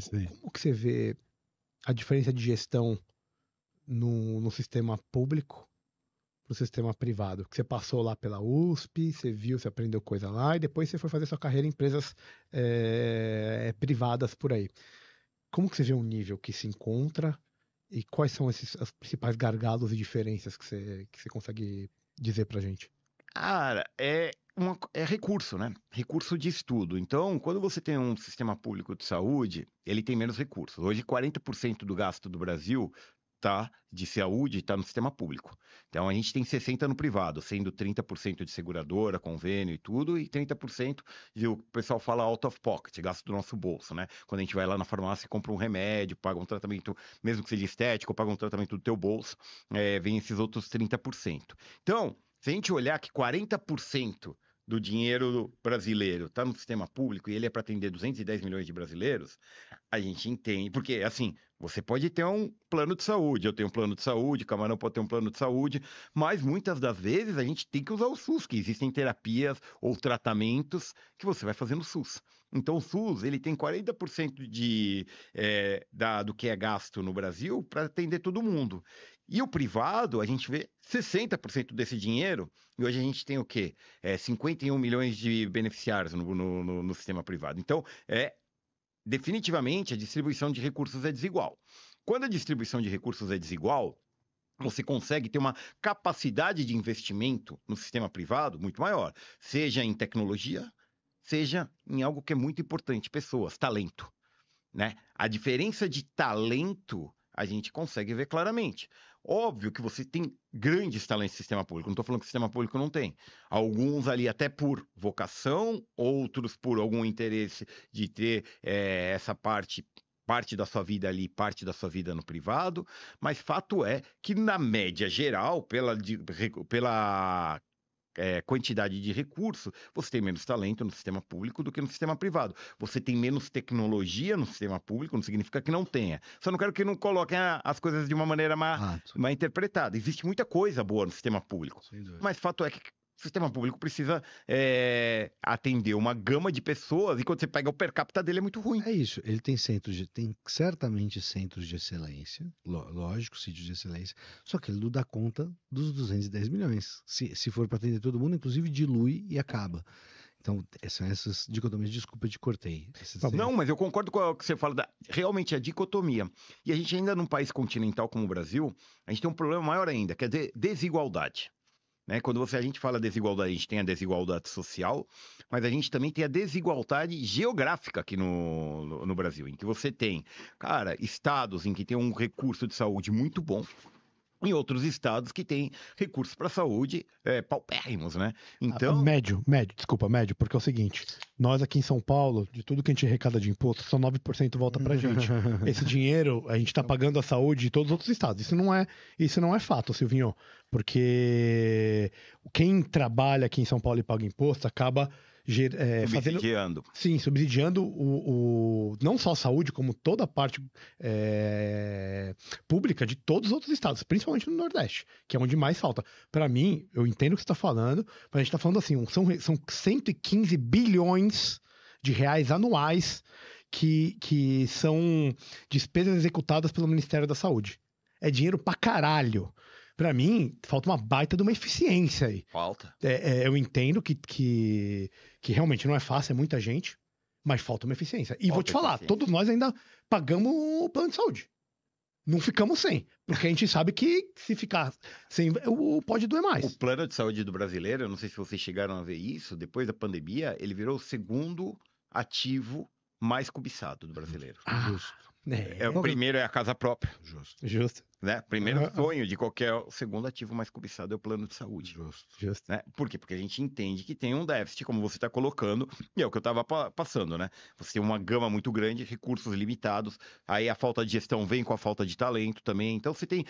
isso aí. Como que você vê a diferença de gestão no sistema público para o sistema privado? Que você passou lá pela USP, você viu, você aprendeu coisa lá, e depois você foi fazer sua carreira em empresas privadas por aí. Como que você vê um nível que se encontra e quais são os principais gargalos e diferenças que você consegue dizer pra gente? Cara, é recurso, né? Recurso de estudo. Então, quando você tem um sistema público de saúde, ele tem menos recursos. Hoje, 40% do gasto do Brasil de saúde está no sistema público. Então, a gente tem 60% no privado, sendo 30% de seguradora, convênio e tudo, e 30% o pessoal fala out of pocket, gasto do nosso bolso, né? Quando a gente vai lá na farmácia e compra um remédio, paga um tratamento, mesmo que seja estético, paga um tratamento do teu bolso, vem esses outros 30%. Então, se a gente olhar que 40% do dinheiro brasileiro está no sistema público e ele é para atender 210 milhões de brasileiros, a gente entende. Porque, assim, você pode ter um plano de saúde, eu tenho um plano de saúde, Camarão pode ter um plano de saúde, mas muitas das vezes a gente tem que usar o SUS, que existem terapias ou tratamentos que você vai fazer no SUS. Então, o SUS, ele tem 40% do que é gasto no Brasil para atender todo mundo. E o privado, a gente vê 60% desse dinheiro, e hoje a gente tem o quê? 51 milhões de beneficiários no sistema privado. Então, definitivamente, a distribuição de recursos é desigual. Quando a distribuição de recursos é desigual, você consegue ter uma capacidade de investimento no sistema privado muito maior, seja em tecnologia, seja em algo que é muito importante, pessoas, talento, né? A diferença de talento a gente consegue ver claramente. Óbvio que você tem grandes talentos no sistema público, não estou falando que o sistema público não tem. Alguns ali até por vocação, outros por algum interesse de ter essa parte da sua vida ali, parte da sua vida no privado, mas fato é que na média geral, pela quantidade de recurso, você tem menos talento no sistema público do que no sistema privado. Você tem menos tecnologia no sistema público, não significa que não tenha. Só não quero que não coloquem as coisas de uma maneira mal interpretada. Existe muita coisa boa no sistema público. Mas fato é que o sistema público precisa atender uma gama de pessoas e quando você pega o per capita dele é muito ruim. É isso, ele tem tem certamente centros de excelência, lógico, sítios de excelência, só que ele não dá conta dos 210 milhões. Se for para atender todo mundo, inclusive dilui e acaba. Então, são essas dicotomias. Desculpa, eu te cortei. Não, mas eu concordo com o que você fala, realmente a dicotomia. E a gente ainda num país continental como o Brasil, a gente tem um problema maior ainda, que é desigualdade. Né? Quando a gente fala desigualdade, a gente tem a desigualdade social, mas a gente também tem a desigualdade geográfica aqui no Brasil, em que você tem, estados em que tem um recurso de saúde muito bom, em outros estados que têm recursos para a saúde paupérrimos, né? Então... Médio, porque é o seguinte, nós aqui em São Paulo, de tudo que a gente arrecada de imposto, só 9% volta pra gente. Esse dinheiro, a gente tá pagando a saúde de todos os outros estados. Isso não é fato, Silvinho, porque quem trabalha aqui em São Paulo e paga imposto acaba... subsidiando. Sim, subsidiando não só a saúde, como toda a parte pública de todos os outros estados, principalmente no Nordeste, que é onde mais falta. Para mim, eu entendo o que você está falando, mas a gente está falando assim, são 115 bilhões de reais anuais que são despesas executadas pelo Ministério da Saúde. É dinheiro pra caralho. Pra mim, falta uma baita de uma eficiência aí. Falta. Eu entendo que realmente não é fácil, é muita gente, mas falta uma eficiência. E vou te falar, todos nós ainda pagamos o plano de saúde. Não ficamos sem, porque a gente sabe que se ficar sem, pode doer mais. O plano de saúde do brasileiro, eu não sei se vocês chegaram a ver isso, depois da pandemia, ele virou o segundo ativo mais cobiçado do brasileiro. Justo. O primeiro é a casa própria. Justo. Né? Primeiro sonho de qualquer... O segundo ativo mais cobiçado é o plano de saúde. Justo. Né? Por quê? Porque a gente entende que tem um déficit, como você está colocando, e é o que eu estava passando, né? Você tem uma gama muito grande, recursos limitados, aí a falta de gestão vem com a falta de talento também. Então você tem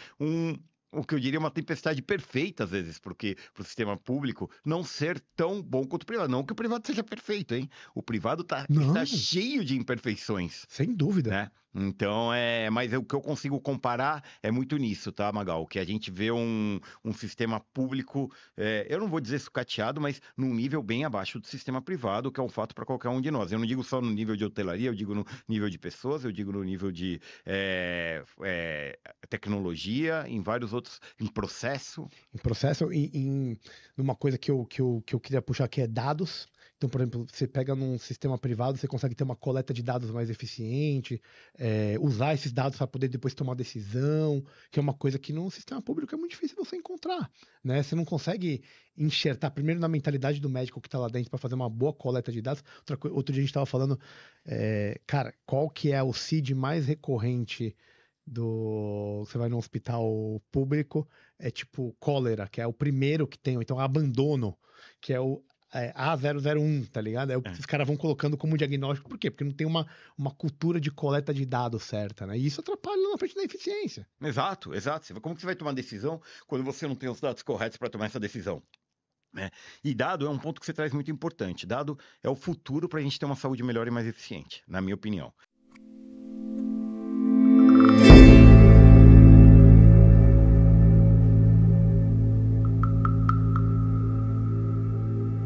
o que eu diria uma tempestade perfeita, às vezes, porque para o sistema público não ser tão bom quanto o privado. Não que o privado seja perfeito, hein? O privado está cheio de imperfeições. Sem dúvida. Né? Então, mas o que eu consigo comparar é muito nisso, tá, Magal? Que a gente vê um sistema público, eu não vou dizer sucateado, mas num nível bem abaixo do sistema privado, que é um fato para qualquer um de nós. Eu não digo só no nível de hotelaria, eu digo no nível de pessoas, eu digo no nível de tecnologia, em vários outros, em processo. Em processo, numa coisa que eu queria puxar, que é dados. Então, por exemplo, você pega num sistema privado, você consegue ter uma coleta de dados mais eficiente, usar esses dados para poder depois tomar decisão, que é uma coisa que no sistema público é muito difícil você encontrar, né? Você não consegue enxertar primeiro na mentalidade do médico que está lá dentro para fazer uma boa coleta de dados. Outro dia a gente estava falando, cara, qual que é o CID mais recorrente você vai num hospital público, é tipo cólera, que é o primeiro que tem, ou então abandono, que é o A001, tá ligado? Os caras vão colocando como diagnóstico, por quê? Porque não tem uma cultura de coleta de dados certa, né? E isso atrapalha na frente da eficiência. Exato. Como que você vai tomar decisão quando você não tem os dados corretos para tomar essa decisão? E dado é um ponto que você traz muito importante. Dado é o futuro para a gente ter uma saúde melhor e mais eficiente, na minha opinião.